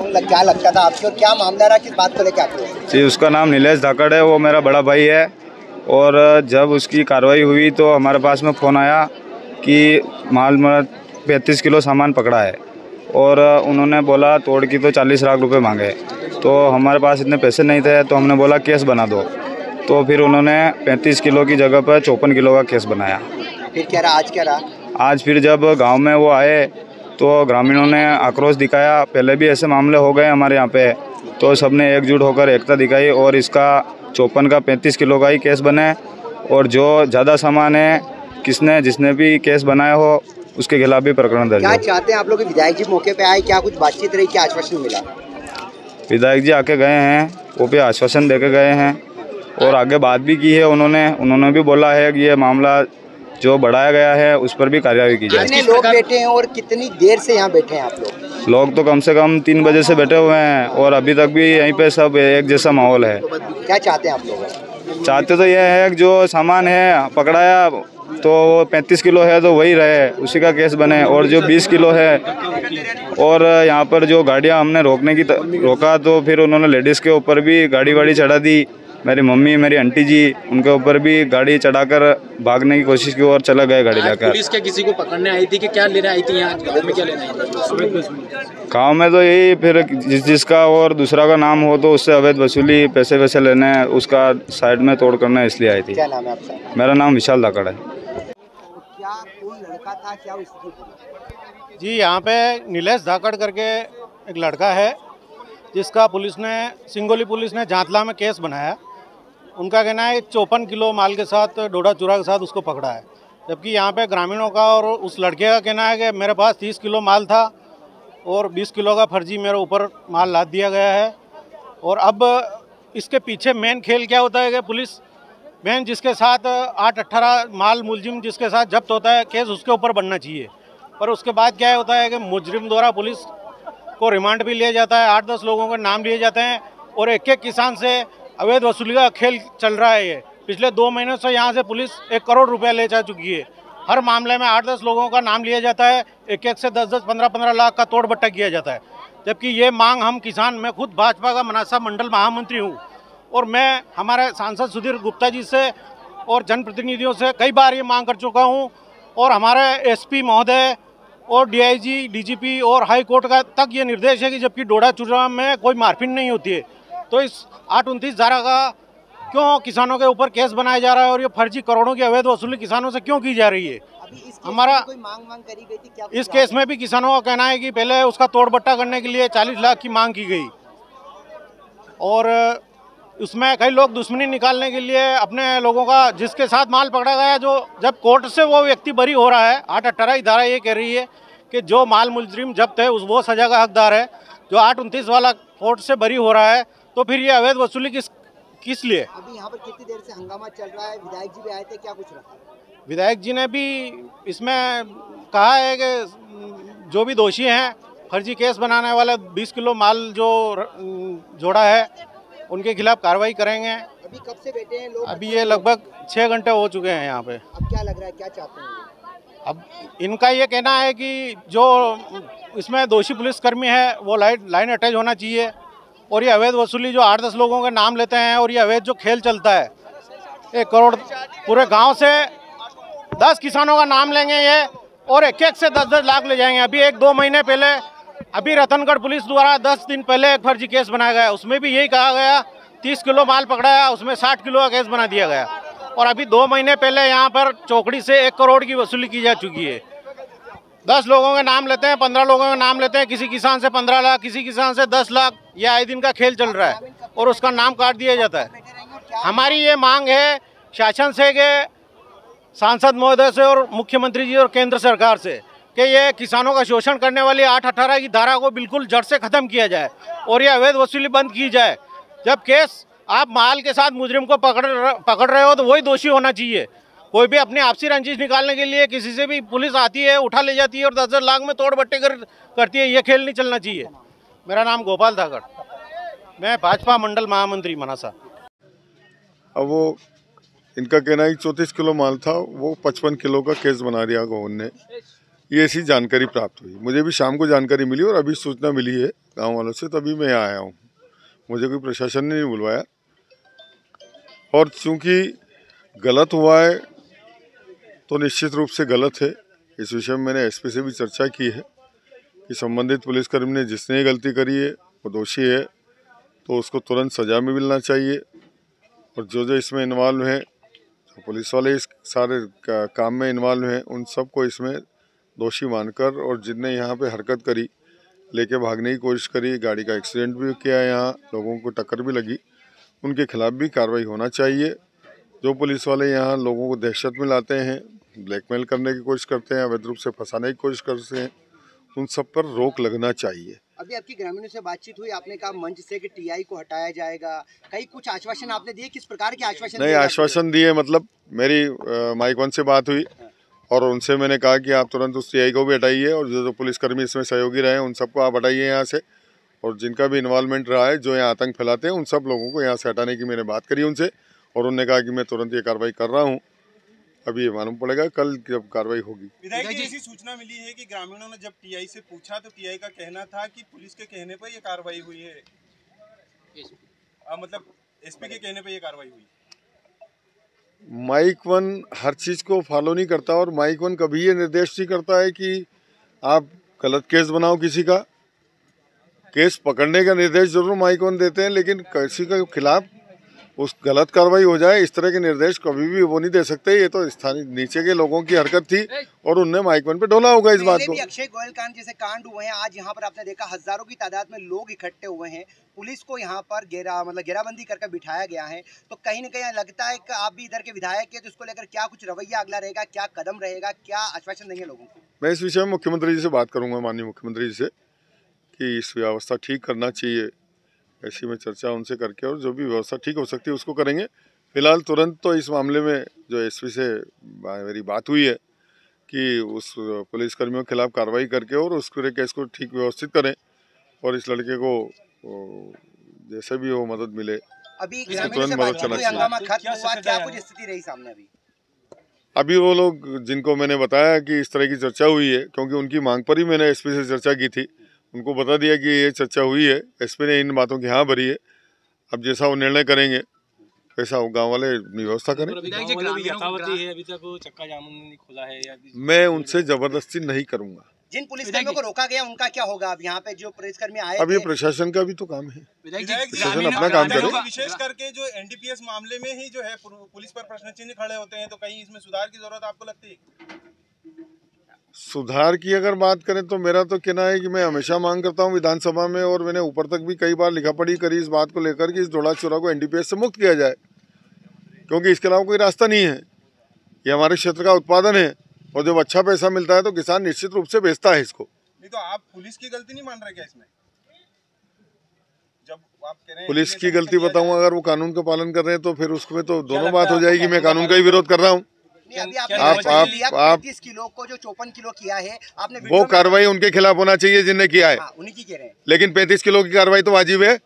क्या लगता था आपको, क्या मामला रहा, किस बात को लेकर आपको? जी, उसका नाम नीलेश धाकड़ है, वो मेरा बड़ा भाई है। और जब उसकी कार्रवाई हुई तो हमारे पास में फ़ोन आया कि माल 35 किलो सामान पकड़ा है और उन्होंने बोला तोड़ की तो 40 लाख रुपए मांगे। तो हमारे पास इतने पैसे नहीं थे तो हमने बोला केस बना दो। तो फिर उन्होंने 35 किलो की जगह पर 54 किलो का केस बनाया। फिर क्या रहा, आज क्या रहा? आज फिर जब गांव में वो आए तो ग्रामीणों ने आक्रोश दिखाया। पहले भी ऐसे मामले हो गए हमारे यहाँ पे, तो सबने एकजुट होकर एकता दिखाई और इसका 54 का 35 किलो का ही केस बने। और जो ज़्यादा सामान है जिसने भी केस बनाया हो उसके खिलाफ भी प्रकरण दर्ज हो। क्या चाहते हैं आप लोग? विधायक जी मौके पे आए, क्या कुछ बातचीत रही, क्या आश्वासन मिला? विधायक जी आके गए हैं, वो भी आश्वासन देके गए हैं और आगे बात भी की है। उन्होंने भी बोला है कि ये मामला जो बढ़ाया गया है उस पर भी कार्रवाई की जाए। कितने लोग बैठे हैं और कितनी देर से यहाँ बैठे हैं आप लोग? लोग तो कम से कम 3 बजे से बैठे हुए हैं और अभी तक भी यहीं पे सब एक जैसा माहौल है। क्या चाहते हैं आप लोग? चाहते तो यह है कि जो सामान है पकड़ाया तो 35 किलो है तो वही रहे, उसी का केस बने। और जो 20 किलो है, और यहाँ पर जो गाड़ियाँ हमने रोका तो फिर उन्होंने लेडीज़ के ऊपर भी गाड़ी वाड़ी चढ़ा दी। मेरी मम्मी, मेरी आंटी जी, उनके ऊपर भी गाड़ी चढ़ाकर भागने की कोशिश की और चला गए गाड़ी लेकर। पुलिस क्या किसी को पकड़ने आई थी कि क्या लेने आई थी? यहाँ गाँव में क्या लेने आई थी? गाँव में तो यही फिर जिसका और दूसरा का नाम हो तो उससे अवैध वसूली, पैसे वैसे लेने, उसका साइड में तोड़ करना, इसलिए आई थी। क्या नाम है आपका? मेरा नाम विशाल धाकड़ है। क्या कोई लड़का था, क्या उसकी? जी, यहाँ पे नीलेश धाकड़ करके एक लड़का है जिसका सिंगोली पुलिस ने जांतला में केस बनाया। उनका कहना है 54 किलो माल के साथ, डोडा चूरा के साथ उसको पकड़ा है। जबकि यहाँ पे ग्रामीणों का और उस लड़के का कहना है कि मेरे पास 30 किलो माल था और 20 किलो का फर्जी मेरे ऊपर माल लाद दिया गया है। और अब इसके पीछे मेन खेल क्या होता है कि पुलिस मेन जिसके साथ 8-18 माल मुलजिम जिसके साथ जब्त होता है, केस उसके ऊपर बनना चाहिए। पर उसके बाद क्या होता है कि मुजरिम द्वारा पुलिस को रिमांड भी लिया जाता है, 8-10 लोगों के नाम लिए जाते हैं और एक किसान से अवैध वसूली का खेल चल रहा है। ये पिछले 2 महीनों से यहाँ से पुलिस 1 करोड़ रुपया ले जा चुकी है। हर मामले में 8-10 लोगों का नाम लिया जाता है, एक से 10-10, 15-15 लाख का तोड़ बट्टा किया जाता है। जबकि ये मांग हम किसान, मैं खुद भाजपा का मनासा मंडल महामंत्री हूँ और मैं हमारे सांसद सुधीर गुप्ता जी से और जनप्रतिनिधियों से कई बार ये मांग कर चुका हूँ। और हमारे एसपी महोदय और डीआईजी, डीजीपी और हाई कोर्ट का तक ये निर्देश है कि जबकि डोडा चूरा में कोई मारपीट नहीं होती है, तो इस 829 धारा का क्यों किसानों के ऊपर केस बनाया जा रहा है और ये फर्जी करोड़ों की अवैध वसूली किसानों से क्यों की जा रही है? हमारा कोई मांग करी गई थी क्या? इस केस में भी किसानों का कहना है कि पहले उसका तोड़ बट्टा करने के लिए 40 लाख की मांग की गई और उसमें कई लोग दुश्मनी निकालने के लिए अपने लोगों का, जिसके साथ माल पकड़ा गया, जो जब कोर्ट से वो व्यक्ति बरी हो रहा है, 8-18 धारा ये कह रही है कि जो माल मुजरिम जब्त है वो सजा का हकदार है। जो 829 वाला कोर्ट से बरी हो रहा है, तो फिर ये अवैध वसूली किस लिए? अभी यहाँ पर कितनी देर से हंगामा चल रहा है? विधायक जी भी आए थे, क्या कुछ रहा? विधायक जी ने भी इसमें कहा है कि जो भी दोषी हैं, फर्जी केस बनाने वाले 20 किलो माल जो जोड़ा है, उनके खिलाफ कार्रवाई करेंगे। अभी कब से बैठे हैं लोग? अभी ये लगभग 6 घंटे हो चुके हैं यहाँ पे। अब क्या लग रहा है, क्या चाहते हैं? अब इनका ये कहना है कि जो इसमें दोषी पुलिसकर्मी है वो लाइन अटैच होना चाहिए और ये अवैध वसूली जो 8-10 लोगों के नाम लेते हैं और ये अवैध जो खेल चलता है, 1 करोड़ पूरे गांव से 10 किसानों का नाम लेंगे ये और एक से 10-10 लाख ले जाएंगे। अभी 1-2 महीने पहले अभी रतनगढ़ पुलिस द्वारा 10 दिन पहले एक फर्जी केस बनाया गया, उसमें भी यही कहा गया 30 किलो माल पकड़ाया, उसमें 60 किलो का केस बना दिया गया। और अभी 2 महीने पहले यहाँ पर चौकड़ी से 1 करोड़ की वसूली की जा चुकी है। 10 लोगों के नाम लेते हैं, 15 लोगों के नाम लेते हैं, किसी किसान से 15 लाख, किसी किसान से 10 लाख, ये आए दिन का खेल चल रहा है और उसका नाम काट दिया जाता है। हमारी ये मांग है शासन से, के सांसद महोदय से और मुख्यमंत्री जी और केंद्र सरकार से कि ये किसानों का शोषण करने वाली 8-18 की धारा को बिल्कुल जड़ से ख़त्म किया जाए और ये अवैध वसूली बंद की जाए। जब केस आप माल के साथ मुजरिम को पकड़ रहे हो तो वही दोषी होना चाहिए। कोई भी अपनी आपसी रंजिश निकालने के लिए किसी से भी पुलिस आती है, उठा ले जाती है और 10-10 लाख में तोड़ बट्टे करती है, ये खेल नहीं चलना चाहिए। मेरा नाम गोपाल धाकड़, मैं भाजपा मंडल महामंत्री मनासा। अब वो इनका कहना है कि 34 किलो माल था, वो 55 किलो का केस बना दिया गवर्नर ने। ये ऐसी जानकारी प्राप्त हुई। मुझे भी शाम को जानकारी मिली और अभी सूचना मिली है गांव वालों से, तभी मैं यहाँ आया हूँ। मुझे कोई प्रशासन ने नहीं बुलवाया। और चूँकि गलत हुआ है तो निश्चित रूप से गलत है। इस विषय में मैंने एसपी से भी चर्चा की है कि संबंधित पुलिसकर्मी ने जिसने ये गलती करी है वो दोषी है, तो उसको तुरंत सजा में मिलना चाहिए। और जो इसमें इन्वॉल्व हैं, जो पुलिस वाले इस सारे काम में इन्वॉल्व हैं, उन सबको इसमें दोषी मानकर, और जिनने यहाँ पे हरकत करी, लेके भागने की कोशिश करी, गाड़ी का एक्सीडेंट भी किया, यहाँ लोगों को टक्कर भी लगी, उनके खिलाफ भी कार्रवाई होना चाहिए। जो पुलिस वाले यहाँ लोगों को दहशत में लाते हैं, ब्लैकमेल करने की कोशिश करते हैं, अवैध रूप से फंसाने की कोशिश करते हैं, उन सब पर रोक लगना चाहिए। अभी आपकी ग्रामीणों से बातचीत हुई, आपने कहा मंच से कि टीआई को हटाया जाएगा, कई कुछ आश्वासन आपने दिए, किस प्रकार के आश्वासन? नहीं, आश्वासन दिए मतलब मेरी माइक वन से बात हुई और उनसे मैंने कहा कि आप तुरंत उस टीआई को भी हटाइए और जो पुलिसकर्मी इसमें सहयोगी रहे उन सबको आप हटाइए यहाँ से, और जिनका भी इन्वॉल्वमेंट रहा है, जो यहाँ आतंक फैलाते हैं, उन सब लोगों को यहाँ से हटाने की मैंने बात करी उनसे, और उन्होंने कहा कि मैं तुरंत ये कार्रवाई कर रहा हूँ। अभी ये मालूम पड़ेगा कल जब कार्रवाई होगी। विधायक जी, ऐसी सूचना मिली है कि ग्रामीणों ने जब टीआई से पूछा तो टीआई का कहना था कि पुलिस के कहने पर ये कार्रवाई हुई है, मतलब एसपी के कहने पर ये कार्रवाई हुई। माइक वन हर चीज़ को फॉलो नहीं करता, और माइक वन कभी ये निर्देश नहीं करता है कि आप गलत केस बनाओ किसी का। केस पकड़ने का निर्देश जरूर माइक वन देते हैं, लेकिन किसी के खिलाफ उस गलत कार्रवाई हो जाए इस तरह के निर्देश कभी भी वो नहीं दे सकते। ये तो स्थानीय नीचे के लोगों की हरकत थी और उनने माइक वन पे ढोला होगा इस बात को। अक्षय गोयल कांड जैसे कांड हुए हैं, आज यहाँ पर आपने देखा हजारों की तादाद में लोग इकट्ठे हुए हैं, पुलिस को यहाँ पर घेराबंदी करके बिठाया गया है, तो कहीं न कहीं लगता है कि आप भी इधर के विधायक है, तो इसको लेकर क्या कुछ रवैया अगला रहेगा, क्या कदम रहेगा, क्या आश्वासन देंगे लोगों को? मैं इस विषय में मुख्यमंत्री जी से बात करूंगा, माननीय मुख्यमंत्री जी से, कि इस व्यवस्था ठीक करना चाहिए। ऐसी में चर्चा उनसे करके और जो भी व्यवस्था ठीक हो सकती है उसको करेंगे। फिलहाल तुरंत तो इस मामले में जो एसपी से मेरी बात हुई है कि उस पुलिसकर्मियों के खिलाफ कार्रवाई करके और उस पूरे केस को ठीक व्यवस्थित करें और इस लड़के को जैसे भी हो मदद मिले, अभी तुरंत मदद करना चाहिए। क्या कुछ स्थिति रही सामने? अभी वो लोग जिनको मैंने बताया कि इस तरह की चर्चा हुई है, क्योंकि उनकी मांग पर ही मैंने एसपी से चर्चा की थी, उनको बता दिया कि ये चर्चा हुई है, एसपी ने इन बातों की हाँ भरी है। अब जैसा वो निर्णय करेंगे वैसा गांव वाले व्यवस्था करें। अभी तक चक्का जामुन नहीं खुला है या मैं उनसे जबरदस्ती नहीं करूंगा। जिन पुलिसकर्मियों को रोका गया उनका क्या होगा? अब यहाँ पे जो पुलिसकर्मी आए, अब ये प्रशासन का भी तो काम है, प्रशासन अपना काम करे। विशेष करके जो एनडीपीएस मामले में ही जो है पुलिस पर प्रश्न चिन्ह खड़े होते हैं, तो कहीं इसमें सुधार की जरूरत आपको लगती है? सुधार की अगर बात करें तो मेरा तो कहना है कि मैं हमेशा मांग करता हूं विधानसभा में, और मैंने ऊपर तक भी कई बार लिखा पढ़ी करी इस बात को लेकर कि इस ढोला चूरा को एनडीपीएस से मुक्त किया जाए, क्योंकि इसके अलावा कोई रास्ता नहीं है। ये हमारे क्षेत्र का उत्पादन है और जब अच्छा पैसा मिलता है तो किसान निश्चित रूप से बेचता है इसको। नहीं तो आप पुलिस की गलती नहीं मान रहे क्या इसमें? जब आप कह रहे हैं पुलिस की गलती बताऊंगा, अगर वो कानून का पालन कर रहे हैं तो फिर उसमें तो दोनों बात हो जाएगी। मैं कानून का ही विरोध कर रहा हूँ। आप 30 किलो को जो 54 किलो किया है आपने, वो कार्रवाई उनके खिलाफ होना चाहिए जिनने किया है, उन्हीं की कह रहे हैं। लेकिन 35 किलो की कार्रवाई तो वाजिब है,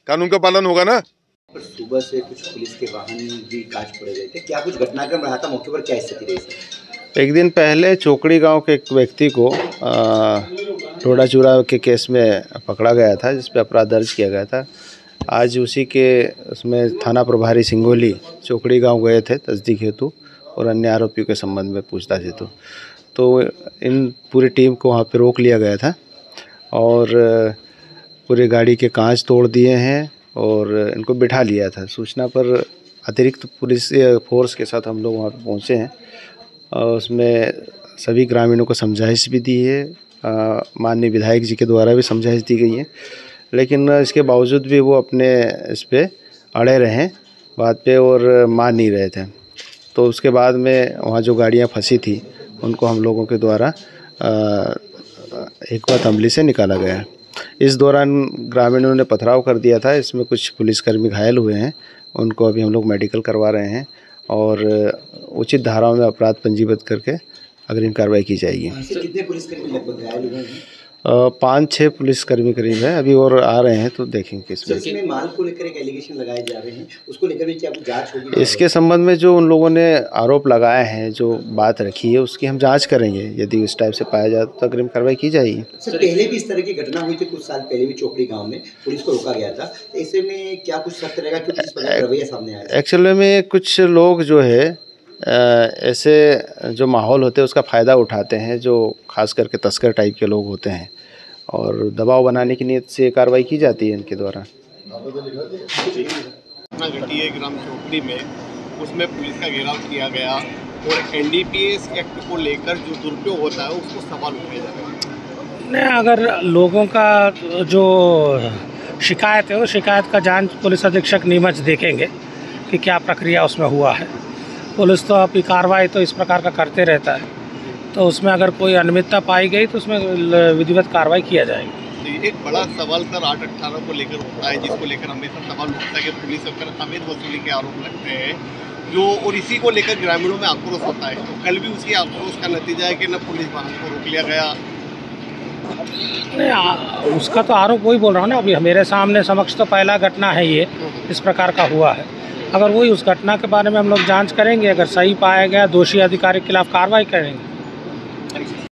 कानून का पालन होगा ना। पर सुबह से कुछ पुलिस के वाहन भी कांच पड़े गए थे, क्या कुछ घटनाक्रम रहा था मौके पर, क्या स्थिति रही? एक दिन पहले चोकड़ी गांव के एक व्यक्ति को ढोड़ा चूरा के केस में पकड़ा गया था, जिस पे अपराध दर्ज किया गया था। आज उसी के उसमें थाना प्रभारी सिंगोली चोकड़ी गांव गए थे तस्दीक हेतु और अन्य आरोपियों के संबंध में पूछताछ हेतु। तो इन पूरी टीम को वहाँ पे रोक लिया गया था और पूरी गाड़ी के कांच तोड़ दिए हैं और इनको बिठा लिया था। सूचना पर अतिरिक्त पुलिस फोर्स के साथ हम लोग वहाँ पे पहुँचे हैं और उसमें सभी ग्रामीणों को समझाइश भी दी है, माननीय विधायक जी के द्वारा भी समझाइश दी गई है, लेकिन इसके बावजूद भी वो अपने इस पे अड़े रहे बात पे और मान नहीं रहे थे। तो उसके बाद में वहाँ जो गाड़ियाँ फंसी थी उनको हम लोगों के द्वारा एक बात अमली से निकाला गया। इस दौरान ग्रामीणों ने पथराव कर दिया था, इसमें कुछ पुलिसकर्मी घायल हुए हैं, उनको अभी हम लोग मेडिकल करवा रहे हैं और उचित धाराओं में अपराध पंजीबद्ध करके अग्रिम कार्रवाई की जाएगी। कितने पुलिसकर्मी लगभग घायल हुए हैं? 5-6 पुलिसकर्मी करीब है, अभी और आ रहे हैं तो देखेंगे किसमें। इसमें माल को लेकर एक एलिगेशन लगाए जा रहे हैं, उसको लेकर भी क्या कुछ जांच होगी? इसके संबंध में जो उन लोगों ने आरोप लगाए हैं, जो बात रखी है, उसकी हम जांच करेंगे। यदि उस टाइप से पाया जाए तो अग्रिम कार्रवाई की जाएगी। सर, पहले भी इस तरह की घटना हुई थी, कुछ साल पहले भी चोपड़ी गांव में पुलिस को रोका गया था, तो ऐसे में क्या कुछ सख्त रहेगा कि पुलिस पर रवैया सामने आया? एक्चुअली में कुछ लोग जो है ऐसे जो माहौल होते हैं उसका फ़ायदा उठाते हैं, जो खास करके तस्कर टाइप के लोग होते हैं, और दबाव बनाने की नीयत से कार्रवाई की जाती है इनके द्वारा। घटना घटी है ग्राम चोपड़ी में, उसमें पुलिस का घेराव किया गया और एनडीपीएस एक्ट को लेकर जो दुरुपयोग होता है उसको सवाल उठाया जा रहा है। नहीं, अगर लोगों का जो शिकायत है वो शिकायत का जांच पुलिस अधीक्षक नीमच देखेंगे कि क्या प्रक्रिया उसमें हुआ है। पुलिस तो अपनी कार्रवाई तो इस प्रकार का करते रहता है, तो उसमें अगर कोई अनियमितता पाई गई तो उसमें विधिवत कार्रवाई किया जाएगी। एक बड़ा सवाल सर 8/18 को लेकर होता है, जिसको लेकर हमेशा सवाल उठता है कि पुलिस पर अवैध वसूली के आरोप लगते हैं जो, और इसी को लेकर ग्रामीणों में आक्रोश होता है। तो कल भी उसी आक्रोश का नतीजा है कि न पुलिस वाहन को रोक लिया गया। नहीं, उसका तो आरोप वही बोल रहा हूँ ना, अभी मेरे सामने समक्ष तो पहला घटना है ये इस प्रकार का हुआ है। अगर वही उस घटना के बारे में हम लोग जांच करेंगे, अगर सही पाया गया दोषी अधिकारी के खिलाफ कार्रवाई करेंगे।